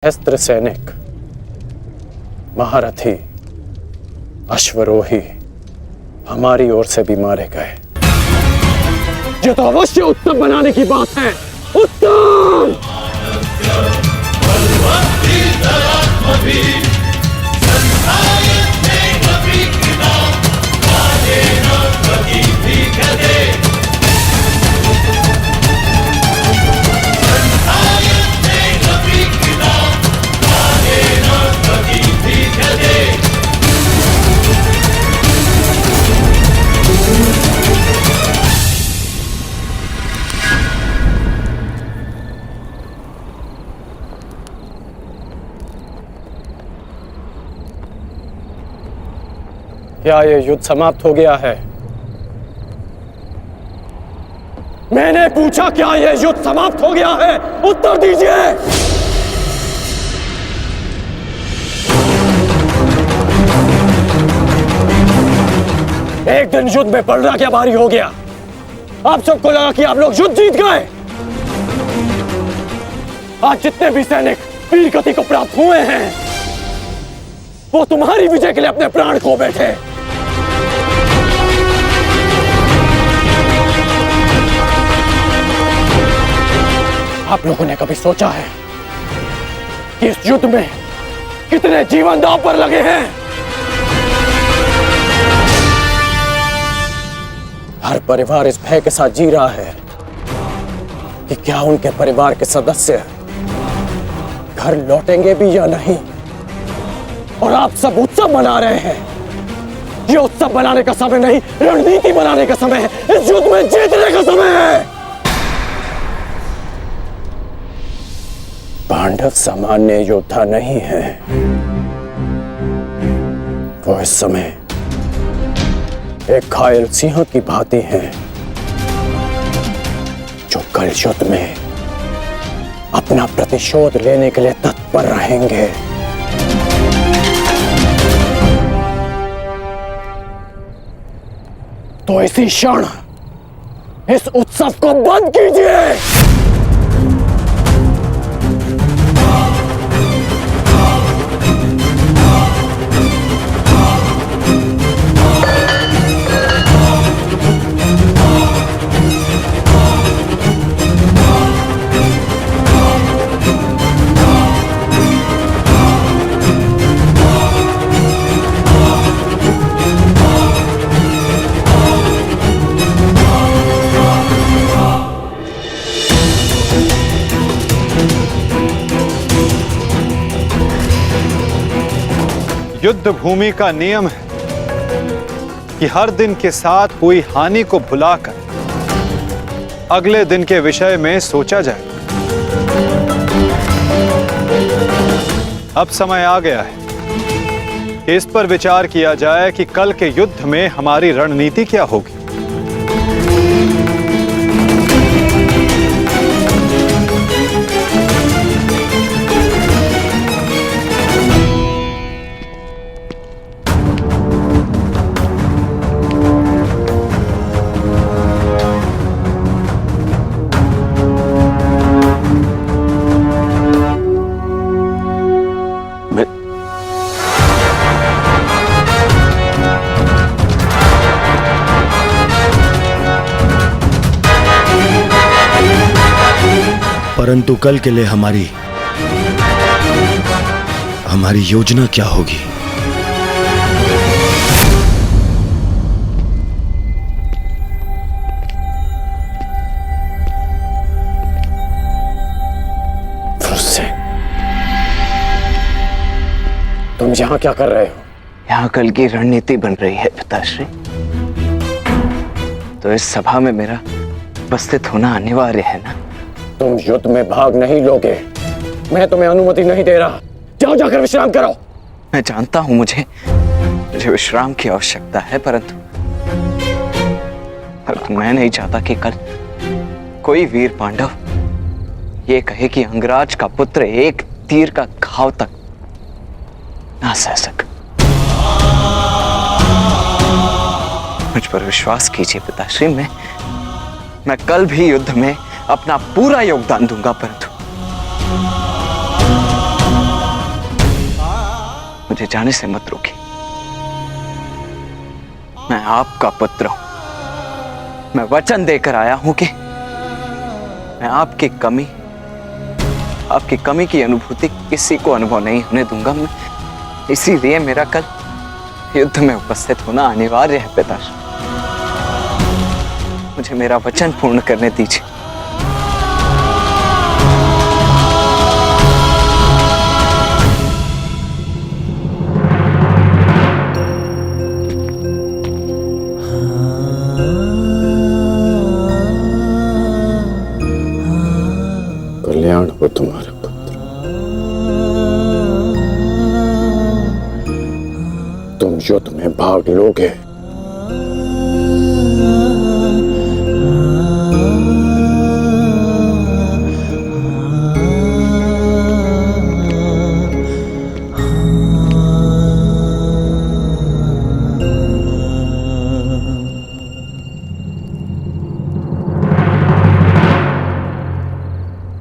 अस्त्र सैनिक, महारथी, अश्वरोही हमारी ओर से भी मारे गए। ये तो अवश्य उत्तम बनाने की बात है। उत्तम! क्या ये युद्ध समाप्त हो गया है? मैंने पूछा, क्या ये युद्ध समाप्त हो गया है? उत्तर दीजिए। एक दिन युद्ध में पलड़ा क्या भारी हो गया। आप सबको लगा कि आप लोग युद्ध जीत गए। आज जितने भी सैनिक वीर गति को प्राप्त हुए हैं, वो तुम्हारी विजय के लिए अपने प्राण खो बैठे। आप लोगों ने कभी सोचा है कि इस युद्ध में कितने जीवन दांव पर लगे हैं? हर परिवार इस भय के साथ जी रहा है कि क्या उनके परिवार के सदस्य घर लौटेंगे भी या नहीं। और आप सब उत्सव मना रहे हैं। ये उत्सव बनाने का समय नहीं, रणनीति बनाने का समय है। इस युद्ध में जीतने का समय है। पांडव सामान्य योद्धा नहीं है। वो इस समय एक घायल सिंह की भांति हैं, जो कल युद्ध में अपना प्रतिशोध लेने के लिए तत्पर रहेंगे। तो इसी क्षण इस उत्सव को बंद कीजिए। युद्ध भूमि का नियम है कि हर दिन के साथ हुई हानि को भुलाकर अगले दिन के विषय में सोचा जाए। अब समय आ गया है कि इस पर विचार किया जाए कि कल के युद्ध में हमारी रणनीति क्या होगी। परंतु कल के लिए हमारी योजना क्या होगी? तुम यहाँ क्या कर रहे हो? यहाँ कल की रणनीति बन रही है पिताश्री। तो इस सभा में मेरा उपस्थित होना अनिवार्य है ना। तुम युद्ध में भाग नहीं लोगे। मैं तुम्हें अनुमति नहीं दे रहा। जाओ, जाकर विश्राम करो। मैं जानता हूं मुझे विश्राम की आवश्यकता है, परंतु मैं नहीं चाहता कि कल कोई वीर पांडव ये कहे कि अंगराज का पुत्र एक तीर का घाव तक ना सह सके। मुझ पर विश्वास कीजिए पिताश्री, मैं कल भी युद्ध में अपना पूरा योगदान दूंगा, परंतु मुझे जाने से मत रोकिए। मैं आपका पुत्र हूं। मैं वचन देकर आया हूं कि मैं आपकी कमी की अनुभूति किसी को अनुभव नहीं होने दूंगा। मैं इसीलिए मेरा कल युद्ध में उपस्थित होना अनिवार्य है पिताश्री। मुझे मेरा वचन पूर्ण करने दीजिए। कल्याण हो तुम्हारे पुत्र। तुम युद्ध में भाग लोगे।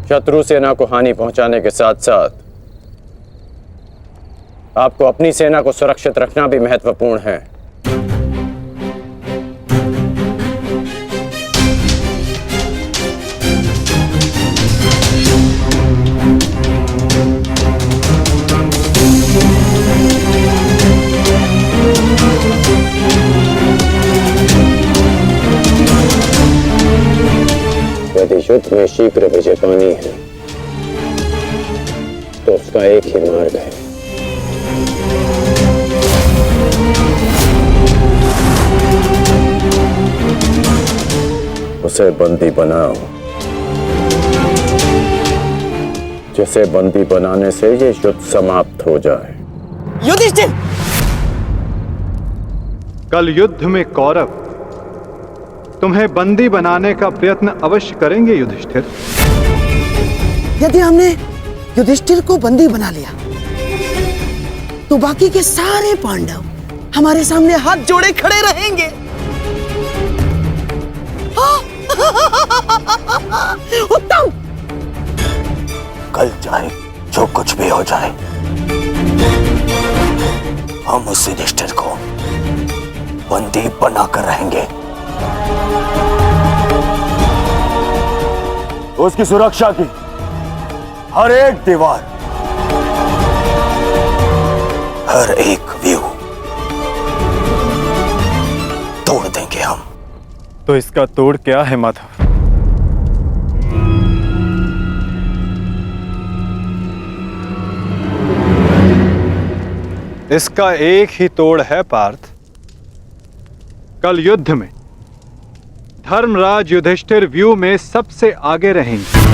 शत्रु सेना को हानि पहुंचाने के साथ साथ आपको अपनी सेना को सुरक्षित रखना भी महत्वपूर्ण है। यदि युद्ध में शीघ्र विजय पानी है तो उसका एक ही मार्ग है, उसे बंदी बनाओ। जिसे बंदी बनाने से ये युद्ध समाप्त हो जाए। युधिष्ठिर! कल युद्ध में कौरव तुम्हें बंदी बनाने का प्रयत्न अवश्य करेंगे युधिष्ठिर। यदि हमने युधिष्ठिर को बंदी बना लिया तो बाकी के सारे पांडव हमारे सामने हाथ जोड़े खड़े रहेंगे। उत्तम! कल चाहे जो कुछ भी हो जाए, हम उस युधिष्ठिर को बंदी बनाकर रहेंगे। उसकी सुरक्षा की हर एक दीवार, हर एक व्यू तोड़ देंगे हम। तो इसका तोड़ क्या है माधव? इसका एक ही तोड़ है पार्थ। कल युद्ध में धर्मराज युधिष्ठिर व्यू में सबसे आगे रहेंगे।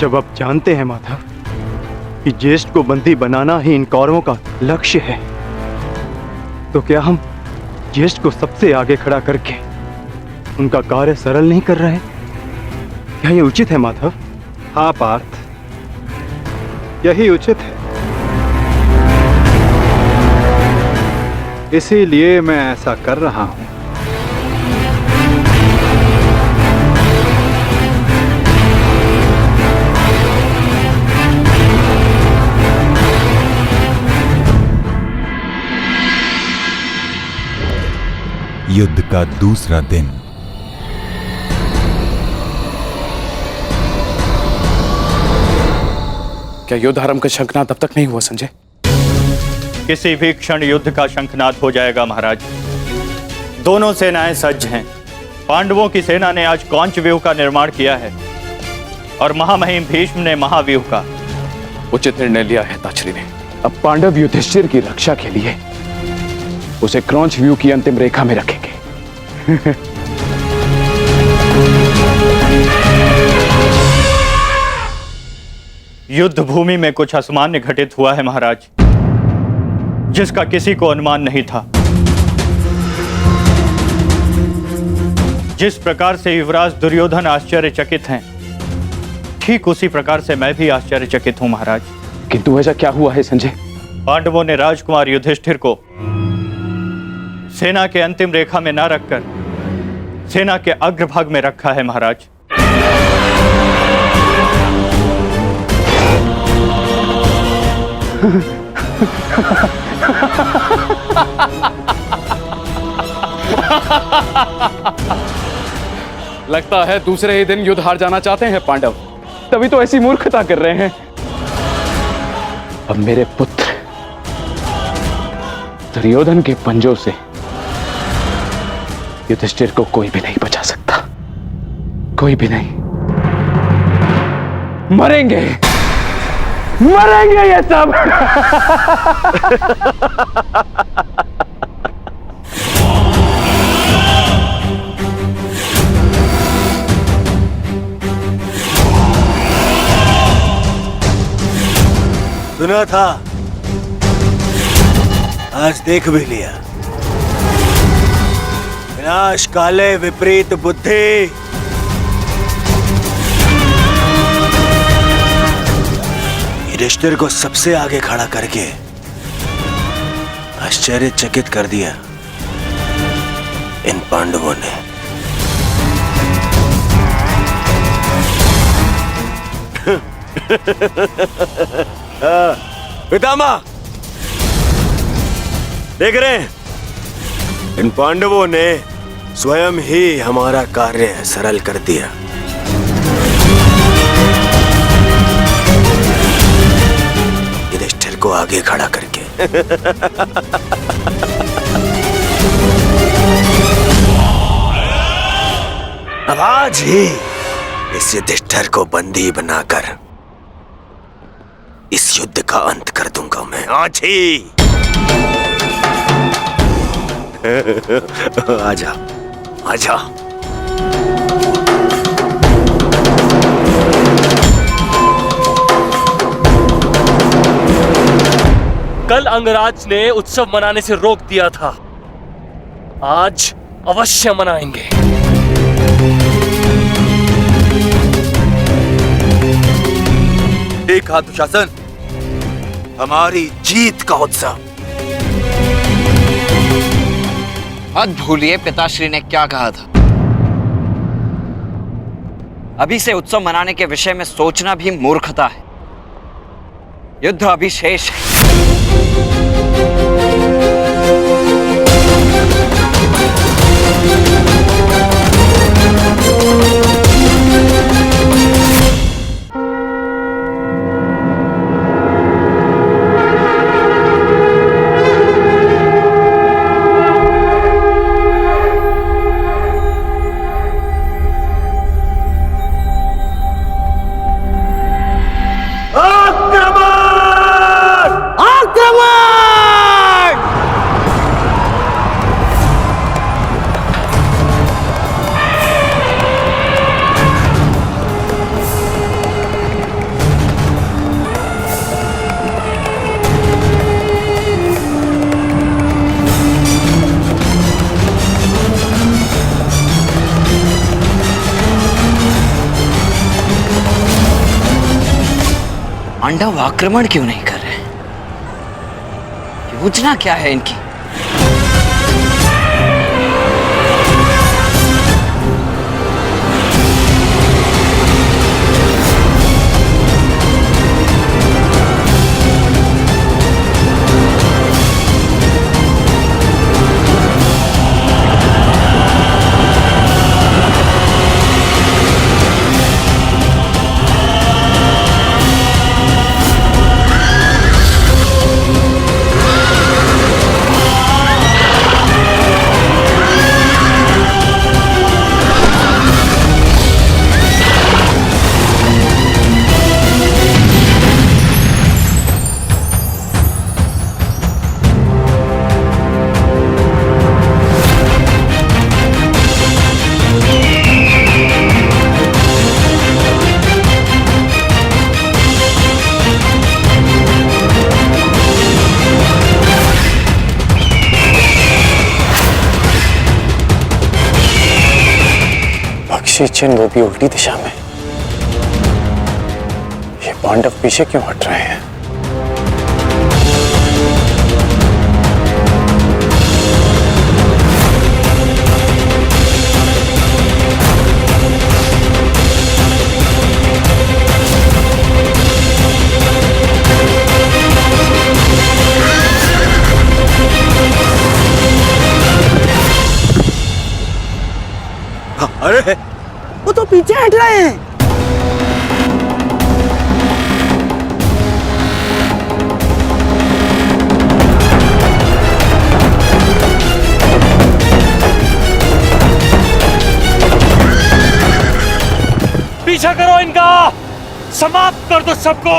जब आप जानते हैं माधव कि ज्येष्ठ को बंदी बनाना ही इन कौरवों का लक्ष्य है, तो क्या हम ज्येष्ठ को सबसे आगे खड़ा करके उनका कार्य सरल नहीं कर रहे हैं? क्या ये उचित है माधव? हाँ पार्थ, यही उचित है। इसीलिए मैं ऐसा कर रहा हूं। युद्ध का दूसरा दिन। क्या युद्ध आरंभ का शंखनाद तब तक नहीं हुआ संजय? किसी भी क्षण युद्ध का शंखनाद हो जाएगा महाराज। दोनों सेनाएं सज्ज हैं। पांडवों की सेना ने आज कौंच व्यूह का निर्माण किया है और महामहिम भीष्म ने महाव्यूह का। उचित निर्णय लिया है ताचरी ने। अब पांडव युधिष्ठिर की रक्षा के लिए उसे क्रौंच व्यू की अंतिम रेखा में रखेंगे। युद्ध भूमि में कुछ असामान्य घटित हुआ है महाराज, जिसका किसी को अनुमान नहीं था। जिस प्रकार से युवराज दुर्योधन आश्चर्यचकित हैं, ठीक उसी प्रकार से मैं भी आश्चर्यचकित हूं महाराज। किंतु ऐसा क्या हुआ है संजय? पांडवों ने राजकुमार युधिष्ठिर को सेना के अंतिम रेखा में न रखकर सेना के अग्रभाग में रखा है महाराज। लगता है दूसरे ही दिन युद्ध हार जाना चाहते हैं पांडव, तभी तो ऐसी मूर्खता कर रहे हैं। अब मेरे पुत्र दुर्योधन के पंजों से युधिष्ठिर को कोई भी नहीं बचा सकता, कोई भी नहीं। मरेंगे, मरेंगे ये सब। सुना था, आज देख भी लिया। विनाश काले विपरीत बुद्धि। युधिष्ठिर को सबसे आगे खड़ा करके आश्चर्यचकित कर दिया इन पांडवों ने। पितामह, देख रहे हैं, इन पांडवों ने स्वयं ही हमारा कार्य सरल कर दिया। युधिष्ठिर को आगे खड़ा करके। अब आज ही इस युधिष्ठिर को बंदी बनाकर इस युद्ध का अंत कर दूंगा मैं, आज ही। आजा, आजा। कल अंगराज ने उत्सव मनाने से रोक दिया था, आज अवश्य मनाएंगे। देखा दुशासन, हमारी जीत का उत्सव। मत भूलिए पिताश्री ने क्या कहा था। अभी से उत्सव मनाने के विषय में सोचना भी मूर्खता है। युद्ध अभी शेष है। पांडव आक्रमण क्यों नहीं कर रहे? योजना क्या है इनकी? चिन्ह वो भी उल्टी दिशा में। ये पांडव पीछे क्यों हट रहे हैं? अरे वो तो पीछे हट रहे हैं। पीछा करो इनका, समाप्त कर दो सबको।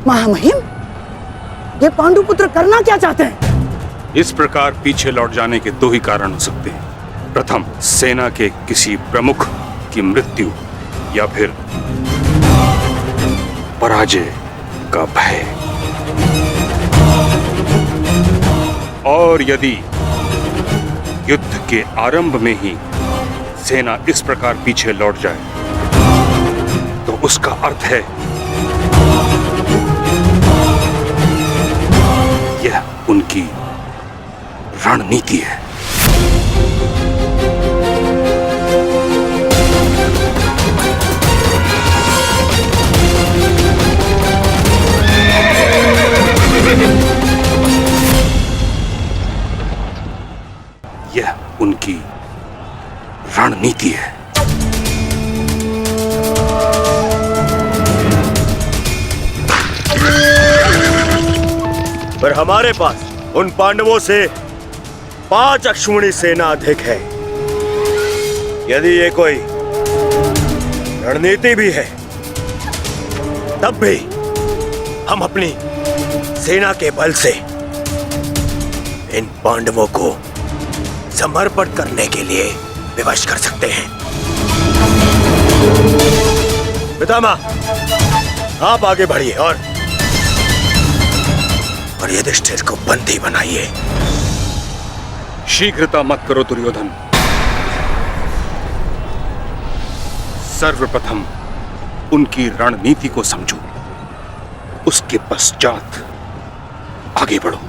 महामहिम, ये पांडुपुत्र करना क्या चाहते हैं? इस प्रकार पीछे लौट जाने के दो ही कारण हो सकते हैं। प्रथम, सेना के किसी प्रमुख की मृत्यु, या फिर पराजय का भय। और यदि युद्ध के आरंभ में ही सेना इस प्रकार पीछे लौट जाए तो उसका अर्थ है यह उनकी रणनीति है। यह उनकी रणनीति है। पर हमारे पास उन पांडवों से 5 अश्विनी सेना अधिक है। यदि ये कोई रणनीति भी है, तब भी हम अपनी सेना के बल से इन पांडवों को समर्पण करने के लिए विवश कर सकते हैं। पितामह, आप आगे बढ़िए और युधिष्ठिर को बंदी बनाइए। शीघ्रता मत करो दुर्योधन। सर्वप्रथम उनकी रणनीति को समझो, उसके पश्चात आगे बढ़ो।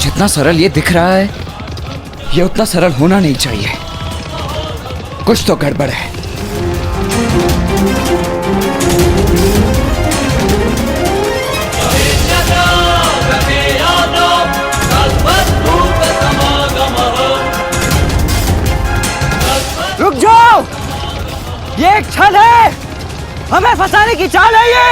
जितना सरल ये दिख रहा है, ये उतना सरल होना नहीं चाहिए। कुछ तो गड़बड़ है। रुक जाओ, ये एक छल है, हमें फंसाने की चाल है ये।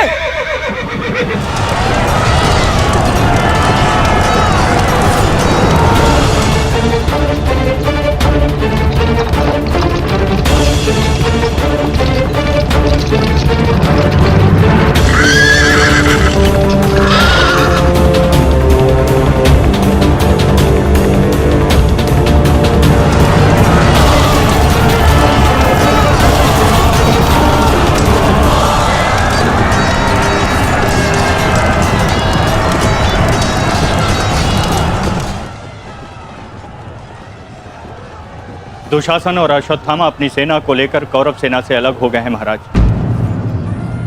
दुशासन और अश्वत्थामा अपनी सेना को लेकर कौरव सेना से अलग हो गए हैं महाराज।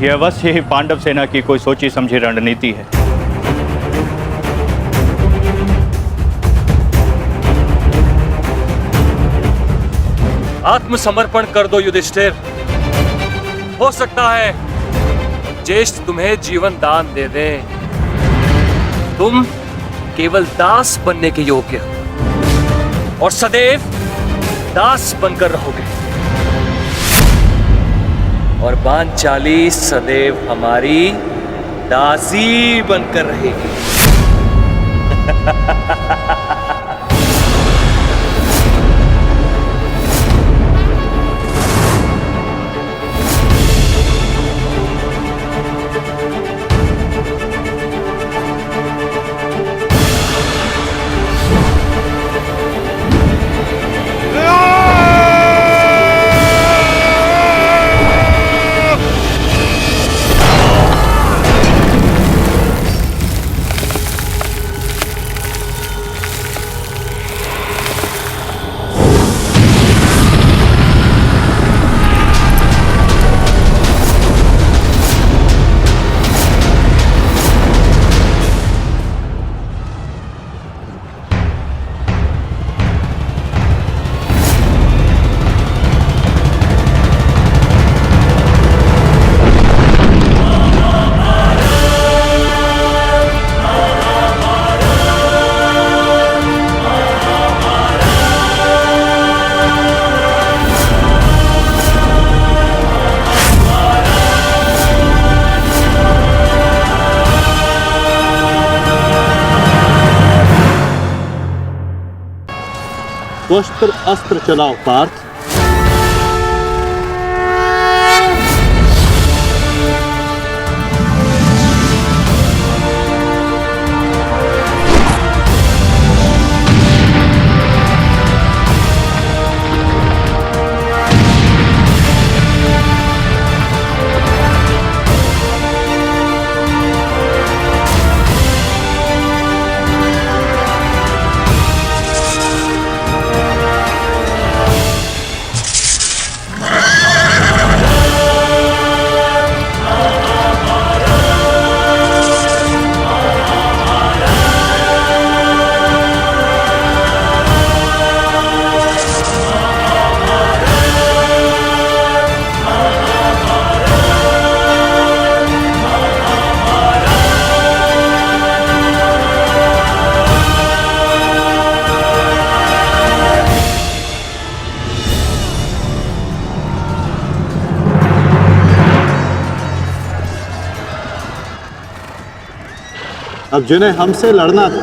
यह अवश्य ही पांडव सेना की कोई सोची समझी रणनीति है। आत्मसमर्पण कर दो युधिष्ठिर। हो सकता है ज्येष्ठ तुम्हें जीवन दान दे दे। तुम केवल दास बनने के योग्य हो और सदैव दास बनकर रहोगे, और पांचाली सदैव हमारी दासी बनकर रहेगी। स्वस्त्र अस्त्र चलाओ पार्थ। अब जिन्हें हमसे लड़ना था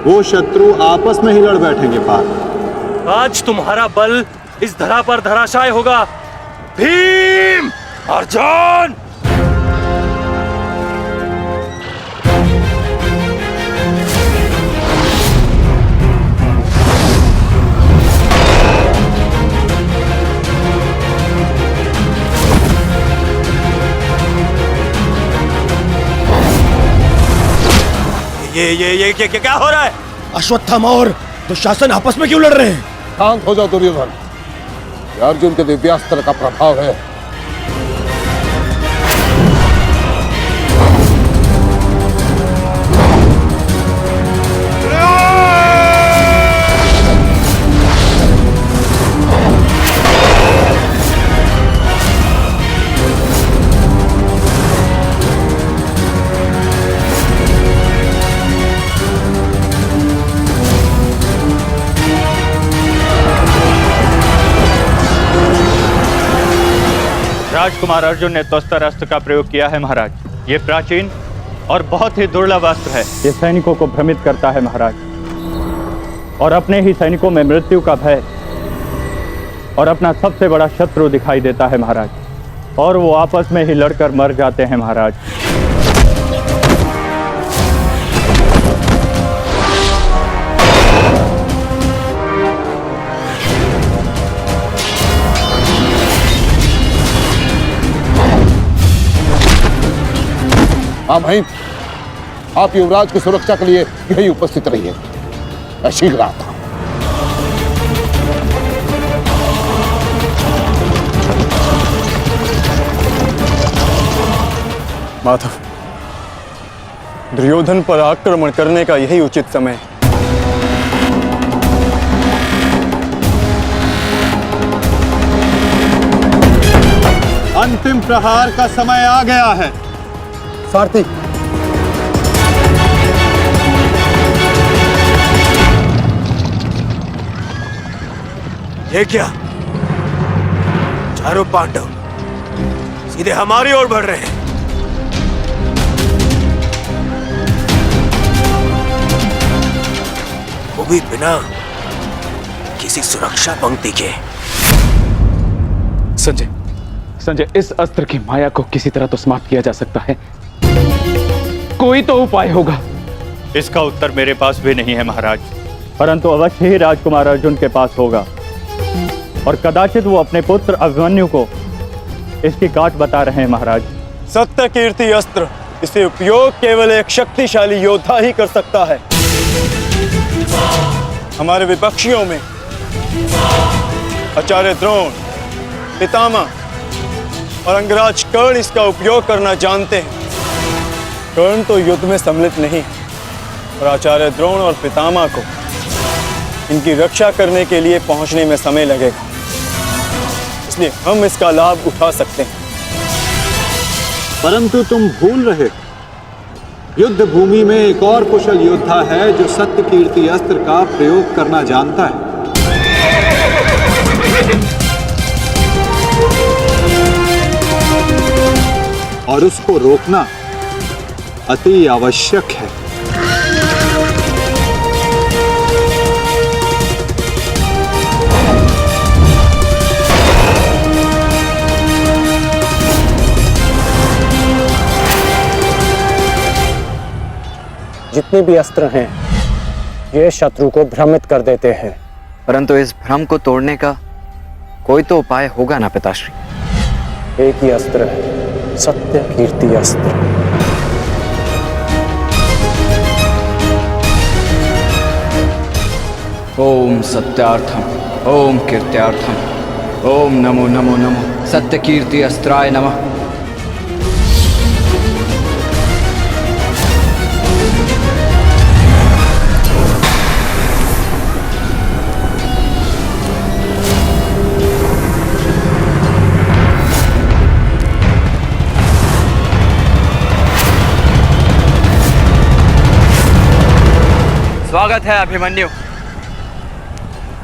वो शत्रु आपस में ही लड़ बैठेंगे पार्थ। आज तुम्हारा बल इस धरा पर धराशाय होगा। भीम, अर्जुन! ये क्या हो रहा है? अश्वत्थामा और दुशासन आपस में क्यों लड़ रहे हैं? शांत हो जाओ दुर्योधन। ये अर्जुन के दिव्यास्त्र का प्रभाव है। राजकुमार अर्जुन ने त्वस्त्र अस्त्र का प्रयोग किया है महाराज। ये प्राचीन और बहुत ही दुर्लभ अस्त्र है। ये सैनिकों को भ्रमित करता है महाराज, और अपने ही सैनिकों में मृत्यु का भय और अपना सबसे बड़ा शत्रु दिखाई देता है महाराज, और वो आपस में ही लड़कर मर जाते हैं महाराज। हाँ भाई, आप युवराज की सुरक्षा के लिए यही उपस्थित रहिए। मैं शीघ्र आता हूं। माधव, दुर्योधन पर आक्रमण करने का यही उचित समय है। अंतिम प्रहार का समय आ गया है। सारथी, ये क्या? चारों पांडव सीधे हमारी ओर बढ़ रहे हैं। वो भी बिना किसी सुरक्षा पंक्ति के। संजय, इस अस्त्र की माया को किसी तरह तो समाप्त किया जा सकता है। कोई तो उपाय होगा। इसका उत्तर मेरे पास भी नहीं है महाराज, परंतु अवश्य ही राजकुमार अर्जुन के पास होगा, और कदाचित वो अपने पुत्र अभिमन्यु को इसकी काट बता रहे हैं महाराज। सत्य कीर्ति अस्त्र, इसे उपयोग केवल एक शक्तिशाली योद्धा ही कर सकता है। हमारे विपक्षियों में आचार्य द्रोण, पितामह और अंगराज कर्ण इसका उपयोग करना जानते हैं। कर्ण तो युद्ध में सम्मिलित नहीं है, और आचार्य द्रोण और पितामह को इनकी रक्षा करने के लिए पहुंचने में समय लगेगा, इसलिए हम इसका लाभ उठा सकते हैं। परंतु तुम भूल रहे हो, युद्ध भूमि में एक और कुशल योद्धा है जो सत्य कीर्ति अस्त्र का प्रयोग करना जानता है। और उसको रोकना अति आवश्यक है। जितने भी अस्त्र हैं ये शत्रु को भ्रमित कर देते हैं। परंतु इस भ्रम को तोड़ने का कोई तो उपाय होगा ना पिताश्री? एक ही अस्त्र है, सत्य कीर्ति अस्त्र। ओम सत्यार्थम ओम कीर्त्यार्थम ओम नमो नमो नमो सत्य कीर्ति अस्त्राय नमः। स्वागत है अभिमन्यु।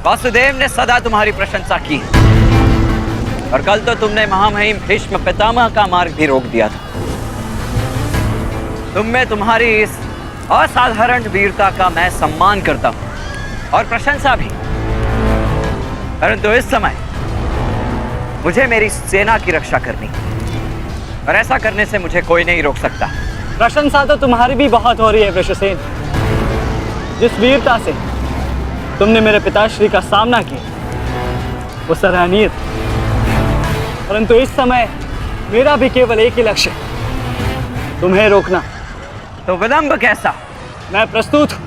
वासुदेव ने सदा तुम्हारी प्रशंसा की और कल तो तुमने महामहिम भीष्म पितामह का मार्ग भी रोक दिया था। तुम में तुम्हारी इस असाधारण वीरता का मैं सम्मान करता हूं और प्रशंसा भी। परंतु इस समय मुझे मेरी सेना की रक्षा करनी और ऐसा करने से मुझे कोई नहीं रोक सकता। प्रशंसा तो तुम्हारी भी बहुत हो रही है वृषसेन। जिस वीरता से तुमने मेरे पिताश्री का सामना किया वो सराहनीय था। परंतु इस समय मेरा भी केवल एक ही लक्ष्य है, तुम्हें रोकना। तो विलंब कैसा? मैं प्रस्तुत हूं।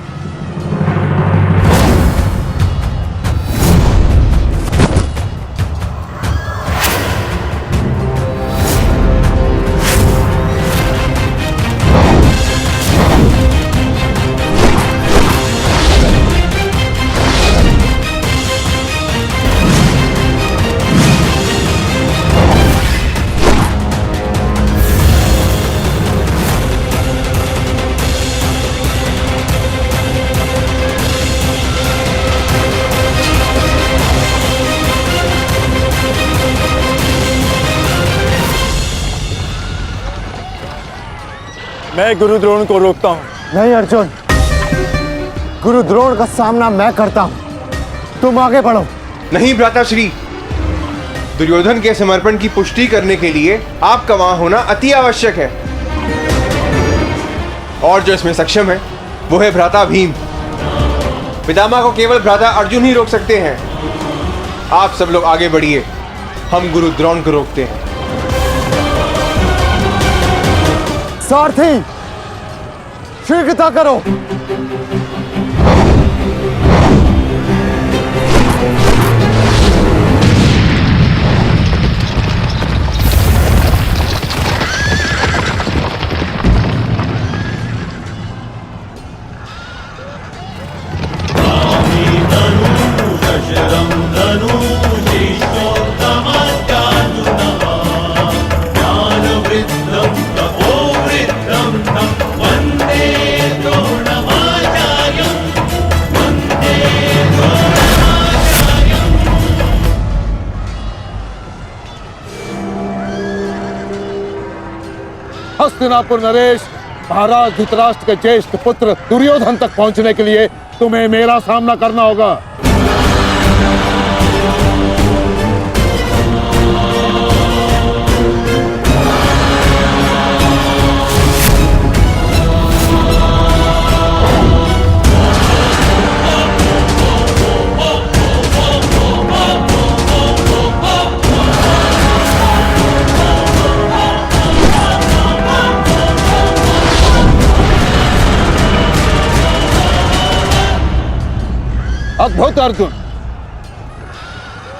मैं गुरु द्रोण को रोकता हूं। नहीं अर्जुन, गुरु द्रोण का सामना मैं करता हूं, तुम आगे बढ़ो। नहीं भ्राताश्री, दुर्योधन के समर्पण की पुष्टि करने के लिए आपका वहां होना अति आवश्यक है। और जो इसमें सक्षम है वो है भ्राता भीम। पितामह को केवल भ्राता अर्जुन ही रोक सकते हैं। आप सब लोग आगे बढ़िए, हम गुरु द्रोण को रोकते हैं। सारथी, शीघ्रता करो। हस्तिनापुर नरेश, महाराज धृतराष्ट्र के ज्येष्ठ पुत्र दुर्योधन तक पहुंचने के लिए तुम्हें मेरा सामना करना होगा। अद्भुत अर्जुन,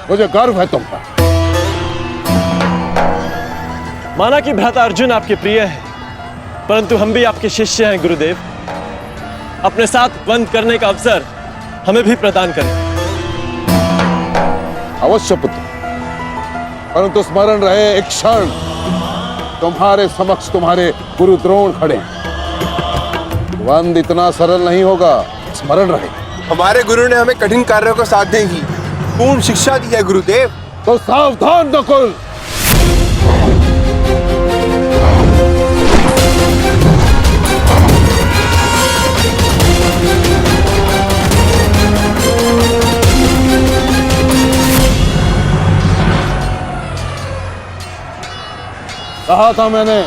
मुझे गर्व है तुम पर। माना कि भ्राता अर्जुन आपके प्रिय है, परंतु हम भी आपके शिष्य हैं गुरुदेव। अपने साथ बंद करने का अवसर हमें भी प्रदान करें। अवश्य पुत्र, परंतु स्मरण रहे एक क्षण तुम्हारे समक्ष तुम्हारे गुरु द्रोण खड़े हैं। बंद इतना सरल नहीं होगा, स्मरण रहे। हमारे गुरु ने हमें कठिन कार्यों को साधने की पूर्ण शिक्षा दी है गुरुदेव। तो सावधान नकुल। कहा था मैंने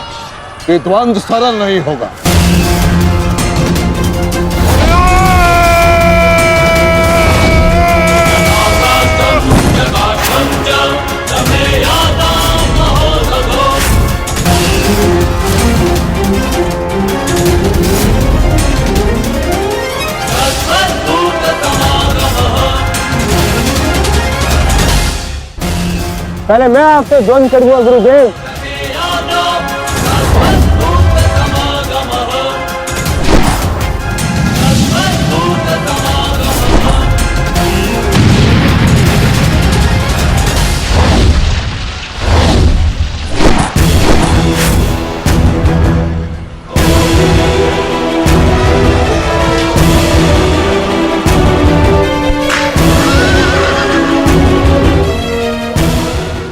कि द्वंद्व सरल नहीं होगा। पहले मैं आपसे द्वंद करूंगा गुरुदेव।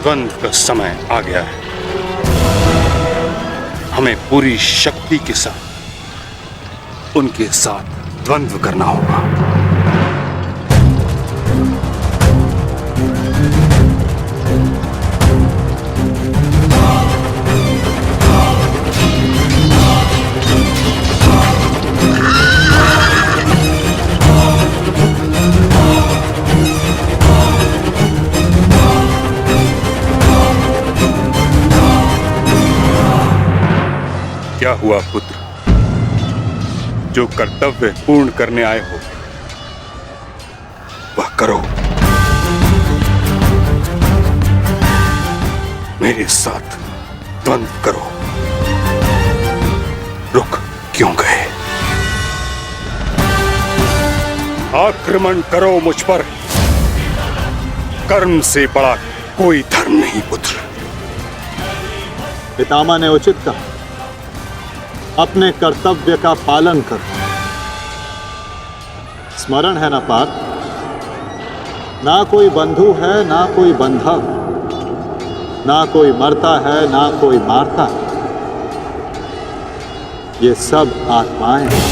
द्वंद्व का समय आ गया है। हमें पूरी शक्ति के साथ उनके साथ द्वंद्व करना होगा। क्या हुआ पुत्र? जो कर्तव्य पूर्ण करने आए हो वह करो। मेरे साथ द्वंद्व करो। रुक क्यों गए? आक्रमण करो मुझ पर। कर्म से बड़ा कोई धर्म नहीं पुत्र। पितामह ने उचित कहा, अपने कर्तव्य का पालन करो। स्मरण है ना पार्थ, ना कोई बंधु है ना कोई बंधा, ना कोई मरता है ना कोई मारता है, ये सब आत्माएं हैं।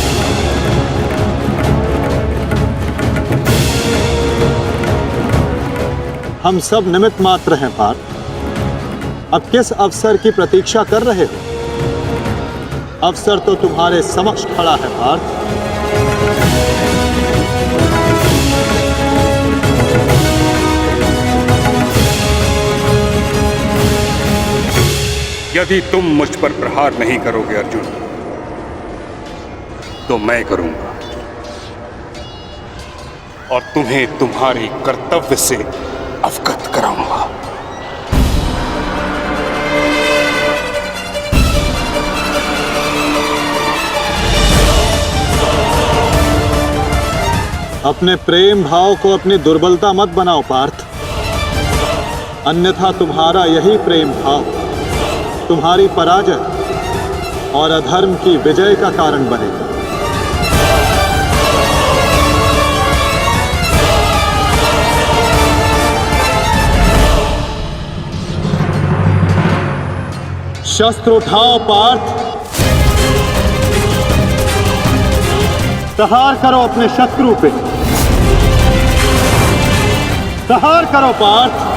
हम सब निमित्त मात्र हैं पार्थ। अब किस अवसर की प्रतीक्षा कर रहे हो? अवसर तो तुम्हारे समक्ष खड़ा है पार्थ। यदि तुम मुझ पर प्रहार नहीं करोगे अर्जुन, तो मैं करूंगा और तुम्हें तुम्हारे कर्तव्य से अवगत कराऊंगा। अपने प्रेम भाव को अपनी दुर्बलता मत बनाओ पार्थ, अन्यथा तुम्हारा यही प्रेम भाव तुम्हारी पराजय और अधर्म की विजय का कारण बनेगा। शस्त्र उठाओ पार्थ, प्रहार करो अपने शत्रु पे। प्रहार करो पार्थ।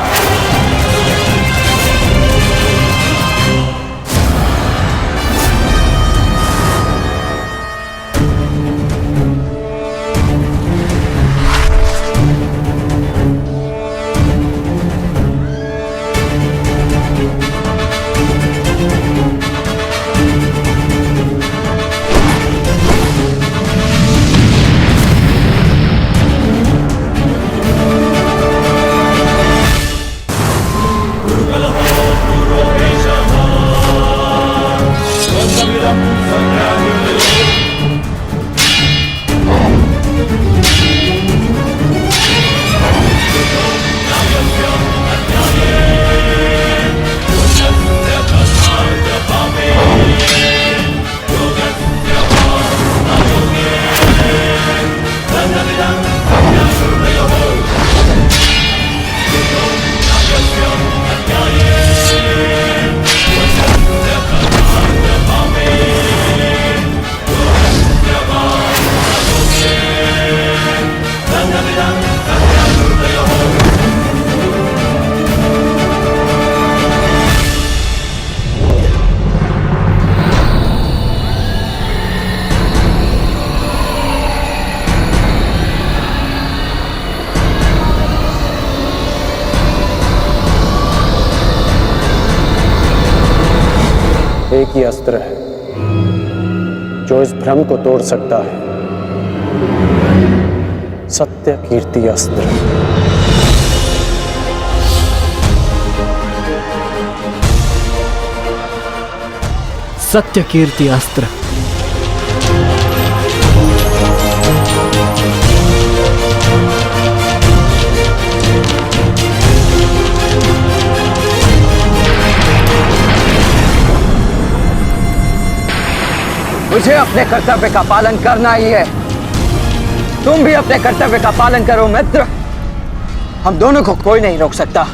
एक ही अस्त्र है जो इस भ्रम को तोड़ सकता है, सत्य कीर्ति अस्त्र। सत्य कीर्ति अस्त्र। मुझे अपने कर्तव्य का पालन करना ही है। तुम भी अपने कर्तव्य का पालन करो मित्र। हम दोनों को कोई नहीं रोक सकता।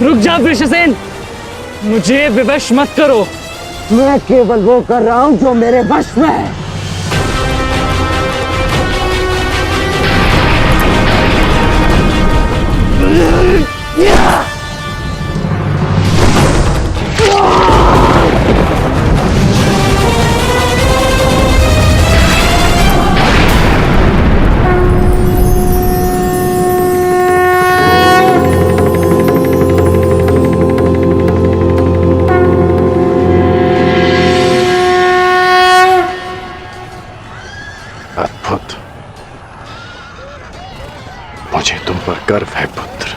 रुक जा वृषसेन, मुझे विवश मत करो। मैं केवल वो कर रहा हूं जो मेरे वश में है। अद्भुत, मुझे तुम पर गर्व है पुत्र।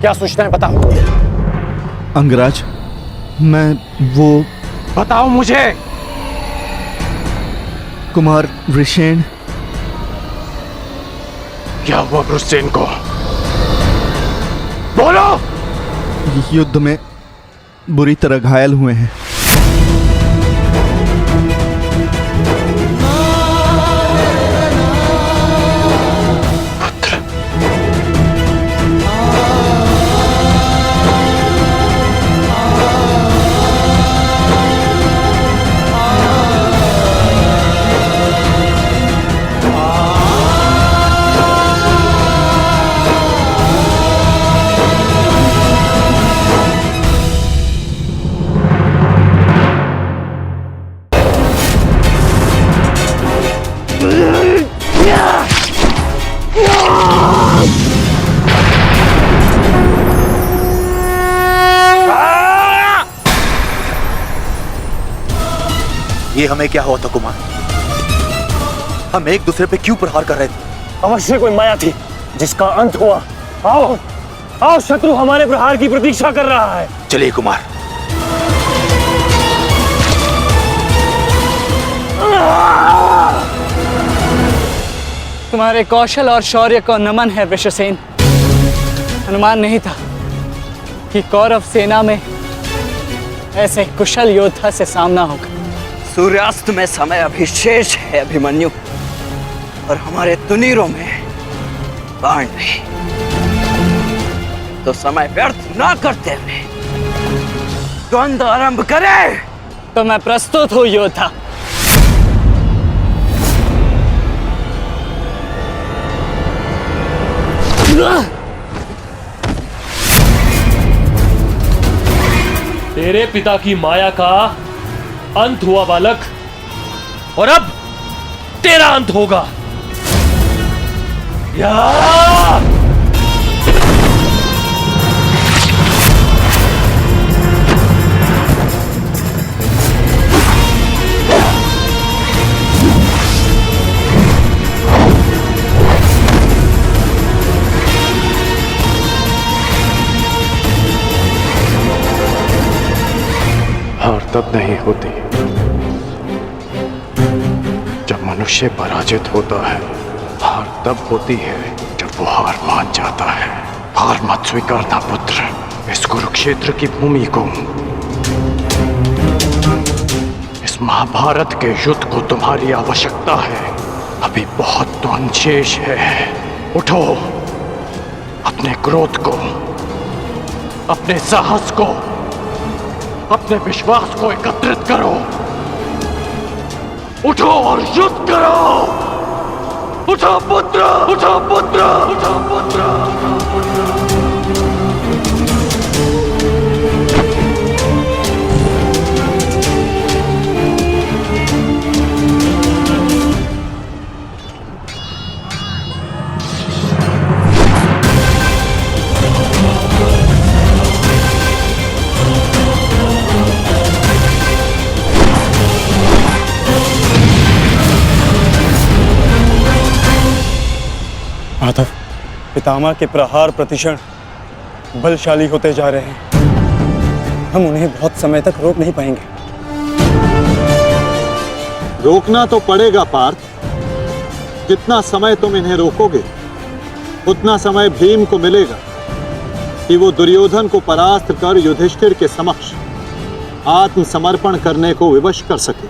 क्या सूचना है बताओ। अंगराज, मैं वो बताओ मुझे। कुमार वृषेण। क्या हुआ वृषसेन को? बोलो। युद्ध में बुरी तरह घायल हुए हैं। ये हमें क्या हुआ था कुमार? हम एक दूसरे पे क्यों प्रहार कर रहे थे? अवश्य कोई माया थी जिसका अंत हुआ। आओ आओ, शत्रु हमारे प्रहार की प्रतीक्षा कर रहा है। चलिए कुमार। तुम्हारे कौशल और शौर्य को नमन है वृषसेन। अनुमान नहीं था कि कौरव सेना में ऐसे कुशल योद्धा से सामना होगा। सूर्यास्त में समय अभी शेष है अभिमन्यु, और हमारे तुनीरों में बाण नहीं। तो समय व्यर्थ ना करते हुए द्वंद्व आरंभ करें। तो मैं प्रस्तुत हूं योद्धा। तेरे पिता की माया का अंत हुआ बालक, और अब तेरा अंत होगा। हार तब नहीं होती जब मनुष्य पराजित होता है। हार तब होती है जब वो हार मान जाता है। हार मत स्वीकारना पुत्र। इस कुरुक्षेत्र की भूमि को, इस महाभारत के युद्ध को तुम्हारी आवश्यकता है। अभी बहुत द्वंद्व शेष है। उठो, अपने क्रोध को, अपने साहस को, अपने विश्वास को एकत्रित करो। उठो और युद्ध करो। उठो पुत्र, उठो पुत्र, उठो पुत्र। माधव, पितामह के प्रहार प्रतिक्षण बलशाली होते जा रहे हैं। हम उन्हें बहुत समय तक रोक नहीं पाएंगे। रोकना तो पड़ेगा पार्थ। जितना समय तुम इन्हें रोकोगे उतना समय भीम को मिलेगा कि वो दुर्योधन को परास्त कर युधिष्ठिर के समक्ष आत्मसमर्पण करने को विवश कर सके।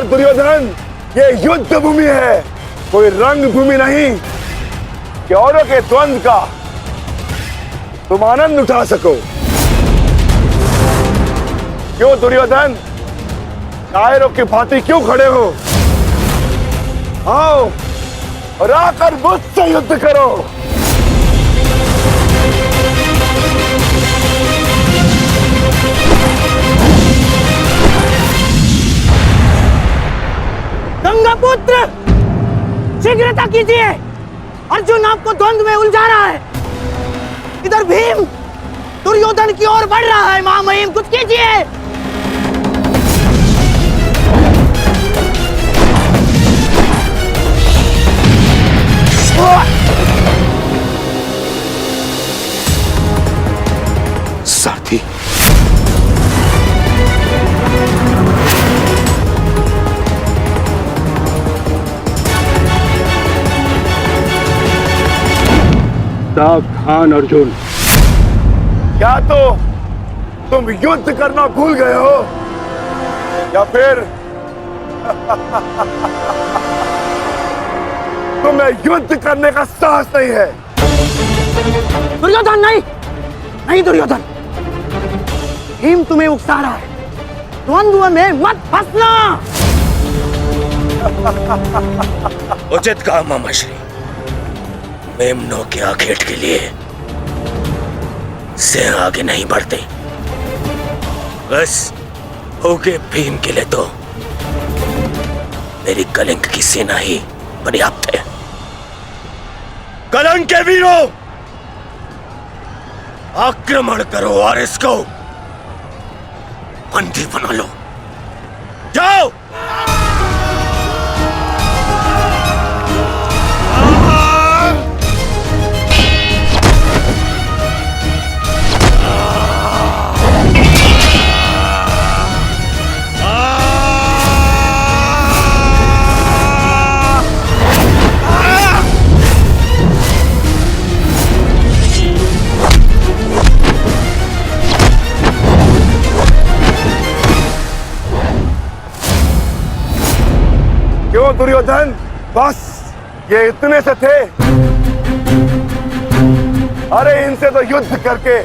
दुर्योधन, ये युद्ध भूमि है, कोई रंग भूमि नहीं कि औरों के द्वंद्व का तुम आनंद उठा सको। क्यों दुर्योधन, कायरों की भांति क्यों खड़े हो? आओ और आकर मुझसे युद्ध करो। गंगापुत्र, शीघ्रता कीजिए। अर्जुन आपको द्वंद्व में उलझा रहा है। इधर भीम दुर्योधन की ओर बढ़ रहा है। महामहिम, कुछ कीजिए। साथी, सावधान अर्जुन। क्या तो तुम युद्ध करना भूल गए हो या फिर तुम्हें युद्ध करने का साहस नहीं है? दुर्योधन नहीं, नहीं दुर्योधन, भीम तुम्हें उकसा रहा है। द्वंद्व में मत फंसना। उचित कहा मामाश्री। मेमनों के आखेट के लिए से आगे नहीं बढ़ते। बस होके भीम के लिए तो मेरी कलिंग की सेना ही पर्याप्त है। कलंक के वीरों, आक्रमण करो और इसको बंदी बना लो। जाओ। क्यों दुर्योधन, बस ये इतने से थे? अरे इनसे तो युद्ध करके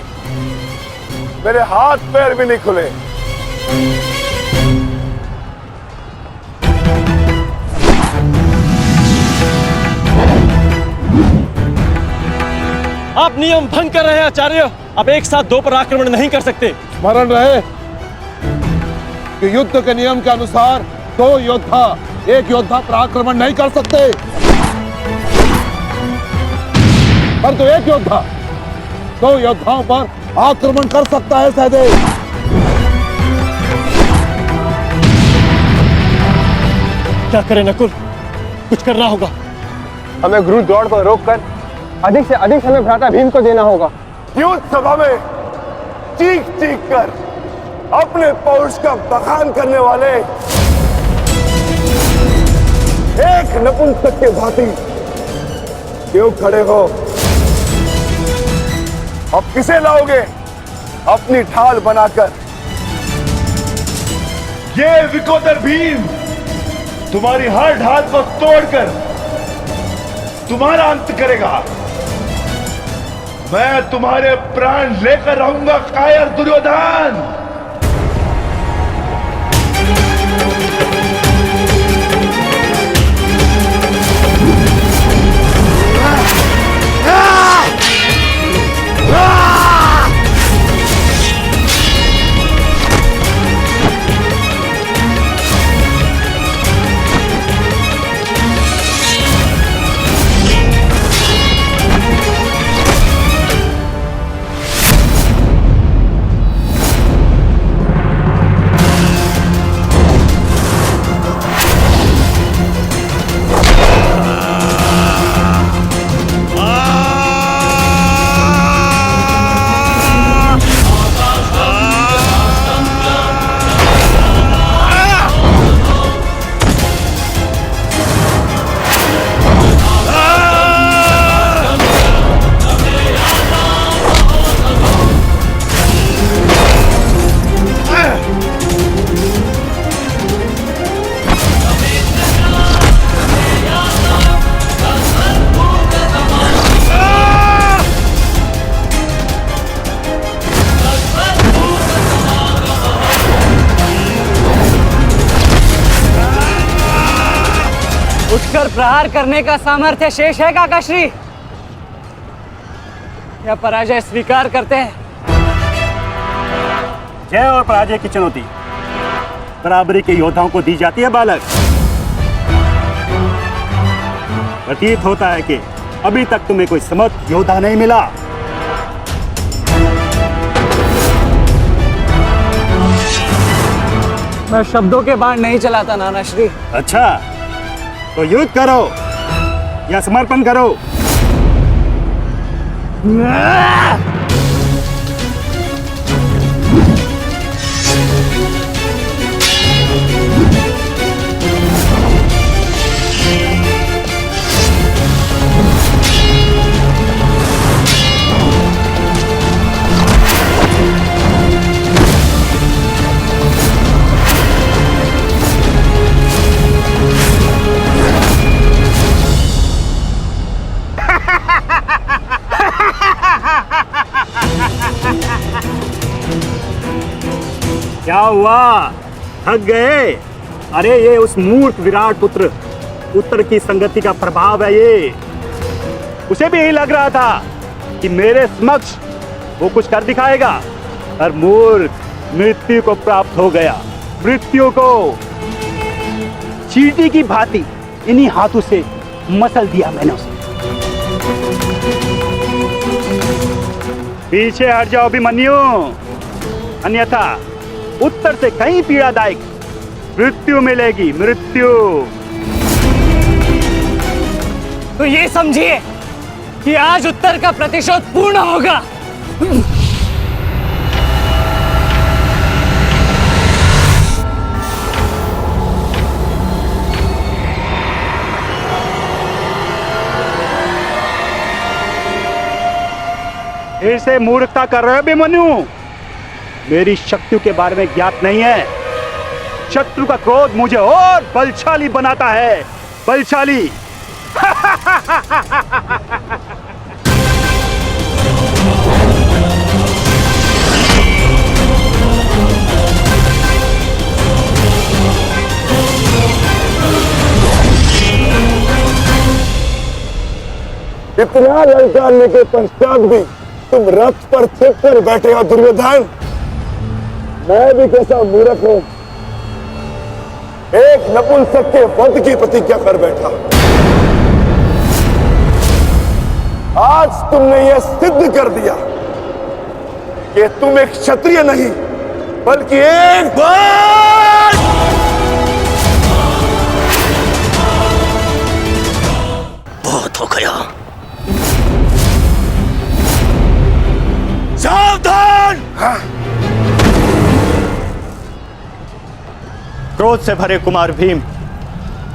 मेरे हाथ पैर भी नहीं खुले। आप नियम भंग कर रहे हैं आचार्य। आप एक साथ दो पर आक्रमण नहीं कर सकते। स्मरण रहे कि युद्ध के नियम के अनुसार दो योद्धा एक योद्धा पर आक्रमण नहीं कर सकते, परंतु एक योद्धा दो योद्धाओं पर आक्रमण कर सकता है। सहदेव, क्या करें नकुल, कुछ करना होगा। हमें गुरु द्रोण को रोककर अधिक से अधिक समय भ्राता भीम को देना होगा। युद्ध सभा में चीख चीख कर अपने पौरुष का बखान करने वाले एक नपुंसक के भांति क्यों खड़े हो? अब किसे लाओगे अपनी ढाल बनाकर? ये विकोदर भीम तुम्हारी हर ढाल को तोड़कर तुम्हारा अंत करेगा। मैं तुम्हारे प्राण लेकर रहूंगा कायर दुर्योधन। उठकर प्रहार करने का सामर्थ्य शेष है काकाश्री, या पराजय स्वीकार करते हैं? जय और पराजय की चुनौती बराबरी के योद्धाओं को दी जाती है बालक। प्रतीत होता है कि अभी तक तुम्हें कोई समर्थ योद्धा नहीं मिला। मैं शब्दों के बाण नहीं चलाता नानाश्री। अच्छा, तो युद्ध करो या समर्पण करो। क्या हुआ, थक गए? अरे ये उस मूर्ख विराट पुत्र उत्तर की संगति का प्रभाव है। ये उसे भी यही लग रहा था कि मेरे समक्ष वो कुछ कर दिखाएगा, और मूर्ख मृत्यु को प्राप्त हो गया। मृत्यु को चींटी की भांति इन्हीं हाथों से मसल दिया मैंने उसे। पीछे हट जाओ अभिमन्यु, अन्यथा उत्तर से कहीं पीड़ादायक मृत्यु मिलेगी। मृत्यु। तो ये समझिए कि आज उत्तर का प्रतिशोध पूर्ण होगा। फिर से मूर्खता कर रहे हो अभिमन्यु? मेरी शक्तियों के बारे में ज्ञात नहीं है। शत्रु का क्रोध मुझे और बलशाली बनाता है। बलशाली। इतना ललकारने के पश्चात भी तुम रथ पर छिप कर बैठे हो दुर्योधन। मैं भी कैसा मूर्ख हूं, एक नपुंसक के वध की प्रतिज्ञा कर बैठा। आज तुमने यह सिद्ध कर दिया कि तुम एक क्षत्रिय नहीं बल्कि एक बार बहुत हो गया। सावधान! क्रोध से भरे कुमार भीम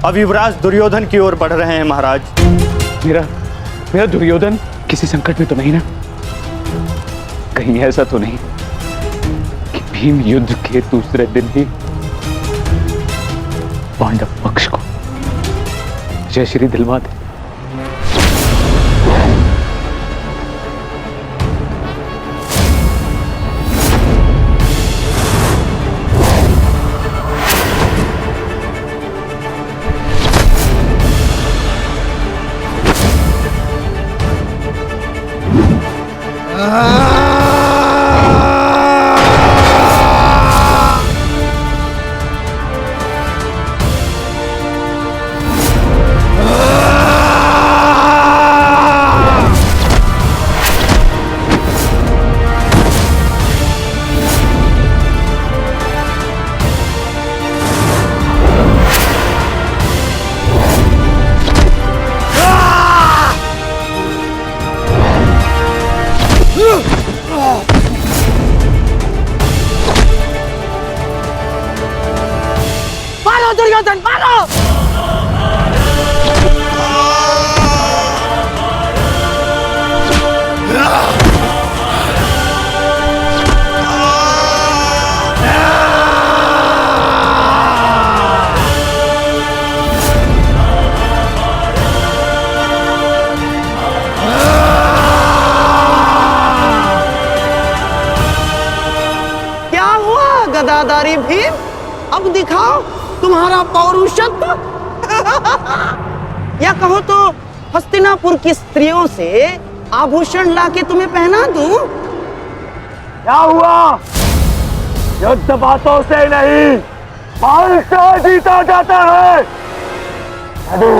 अभिवराज दुर्योधन की ओर बढ़ रहे हैं महाराज। मेरा दुर्योधन किसी संकट में तो नहीं ना? कहीं ऐसा तो नहीं कि भीम युद्ध के दूसरे दिन ही पांडव पक्ष को जय श्री दिलवा दे। मारो दुर्योधन मारो। क्या हुआ गदाधारी भीम, अब दिखाओ तुम्हारा पौरुषत्व। या कहो तो हस्तिनापुर की स्त्रियों से आभूषण लाके तुम्हें पहना दूं। क्या हुआ? युद्ध बातों से नहीं, बल से जीता जाता है। यदि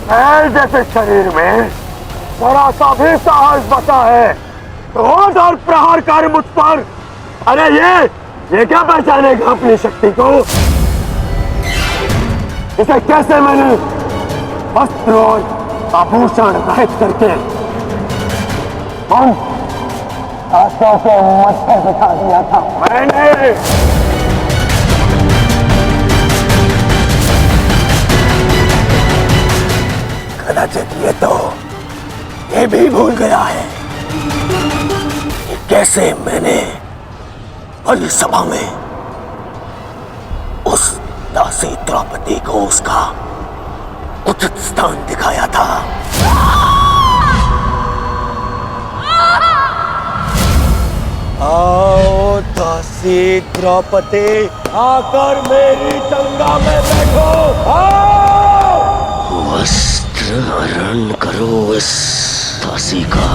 बैल जैसे शरीर में जरा सा भी साहस बचा है तो और प्रहार कर मुझ पर। अरे ये क्या पहचानेगा अपनी शक्ति को? इसे कैसे मैंने वस्त्र और आभूषण रहित करके हाथों के मत्थे बिठा दिया था मैंने। कदाचित ये भी भूल गया है कि कैसे मैंने बलि सभा में उस दासी द्रौपदी को उसका उचित स्थान दिखाया था। आओ दासी द्रौपदी, आकर मेरी गंगा में बैठो। आओ वस्त्र हरण करो इस दासी का।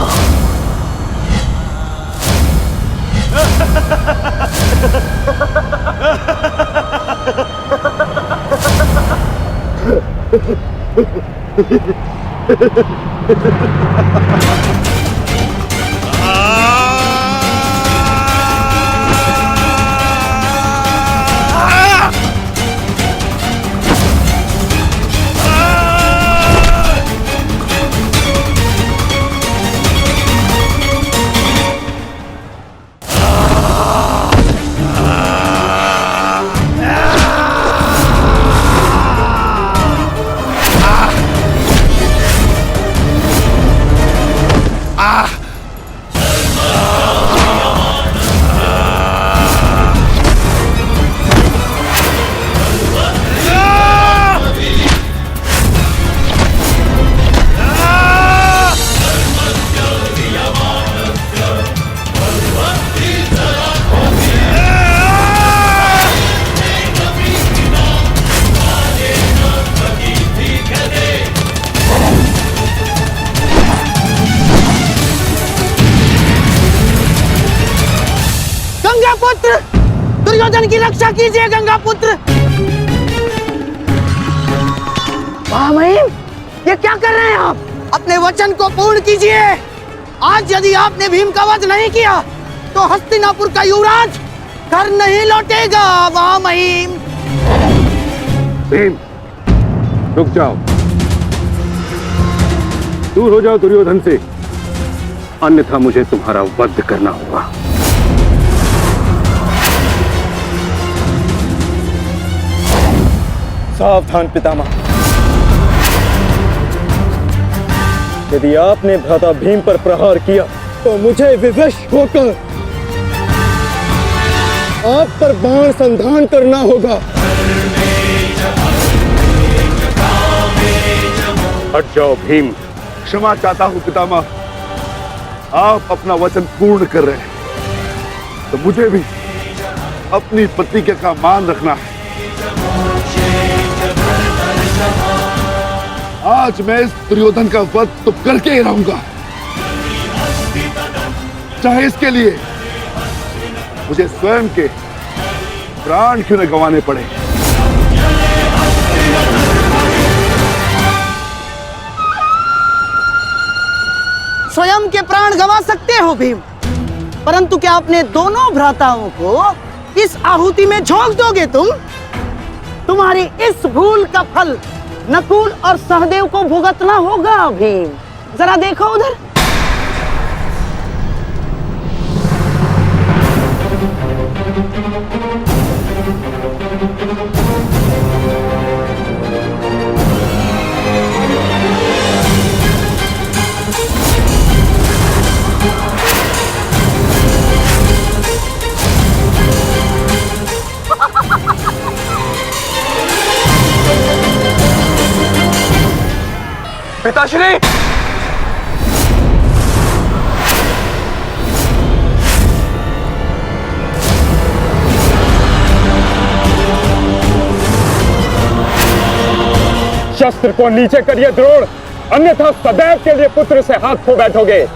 पुत्र, दुर्योधन की रक्षा कीजिए गंगा पुत्र। महामहिम, ये क्या कर रहे हैं आप? अपने वचन को पूर्ण कीजिए। आज यदि आपने भीम का वध नहीं किया तो हस्तिनापुर का युवराज घर नहीं लौटेगा। महामहिम भीम, रुक जाओ, दूर हो जाओ दुर्योधन से, अन्यथा मुझे तुम्हारा वध करना होगा। सावधान पितामह, यदि आपने भ्राता भीम पर प्रहार किया तो मुझे विवश होकर आप पर बाण संधान करना होगा। हट जाओ भीम। क्षमा चाहता हूं पितामह, आप अपना वचन पूर्ण कर रहे हैं तो मुझे भी अपनी प्रतिज्ञा का मान रखना है। आज मैं इस दुर्योधन का वध तो करके ही रहूंगा, चाहे इसके लिए मुझे स्वयं के प्राण क्यों न गंवाने पड़े। स्वयं के प्राण गंवा सकते हो भीम, परंतु क्या अपने दोनों भ्राताओं को इस आहुति में झोंक दोगे तुम? तुम्हारी इस भूल का फल नकुल और सहदेव को भुगतना होगा भीम। जरा देखो उधर। पिताश्री, शस्त्र को नीचे करिए द्रोण, अन्यथा सदैव के लिए पुत्र से हाथ खो बैठोगे।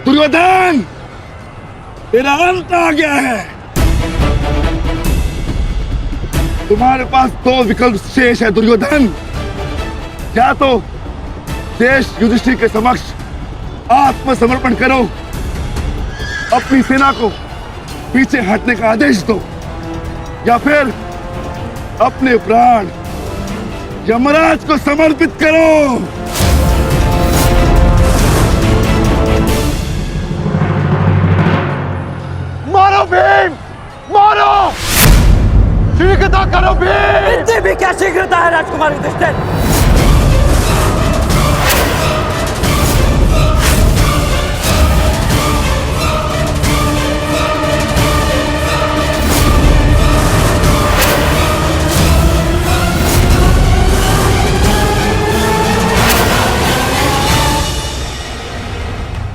दुर्योधन, तेरा अंत आ गया है। तुम्हारे पास दो विकल्प शेष है दुर्योधन। या तो देश युधिष्ठिर के समक्ष आत्मसमर्पण करो, अपनी सेना को पीछे हटने का आदेश दो, या फिर अपने प्राण यमराज को समर्पित करो। मारो भीम, मारो! शीघ्रता करो भीम! इतनी भी क्या शीघ्रता है राजकुमार युधिष्ठिर?